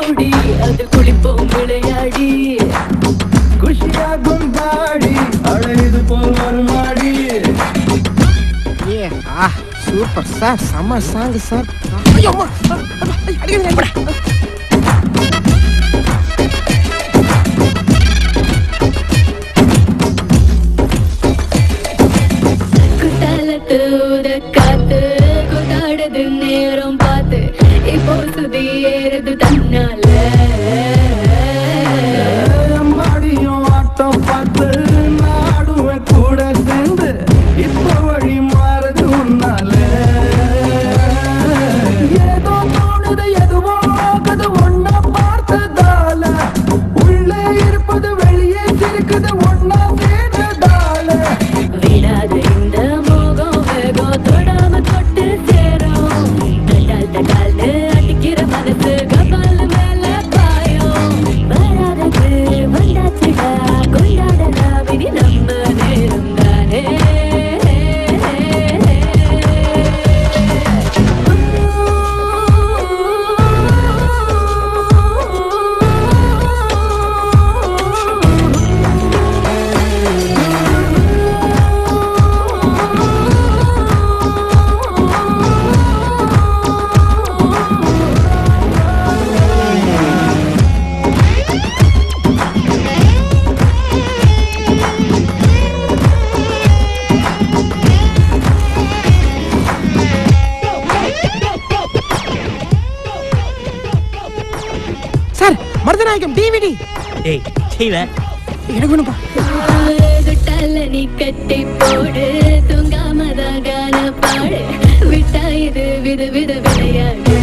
ஓடி அது குளிப்போம் விளையாடி குஷியாகும் பாடி அழைது போல் வருமாடி. சூப்பர் சார், செம்ம சாங் சார். குத்தாலத்து காத்து கொண்டாடுது நேரம் பார்த்து இப்போ சுதி ஏறுது தன்னால மாடியும் ஆட்டம் பார்த்து நாடுவேன் கூட சேர்ந்து இப்போ வழி மாறுது உன்னால. ஏதோ தோணுது எதுவோ ஆகுது ஒன்னா பார்த்ததால உள்ளே இருப்பது வெளியே இருக்குது ஒன்னா சேர்ந்ததால. விடாது இந்த மோகம் வேகம் தொடாம தொட்டு சேரும் தட்டால் தட்டால்னு அடிக்கிற மனசு கபால் மேல பாயும் வராதது வந்தாச்சுடா கொண்டாடலாம் இனி நம்ம நேரம் தானே. Sir, Marudhanayagam DVD. டேய் செய்வே எனக்கு வேணும்பா. துட்டால நீ கட்டி போடு தூங்காமதான் கான பாடு விட்டா இது வித வித விளையாடு.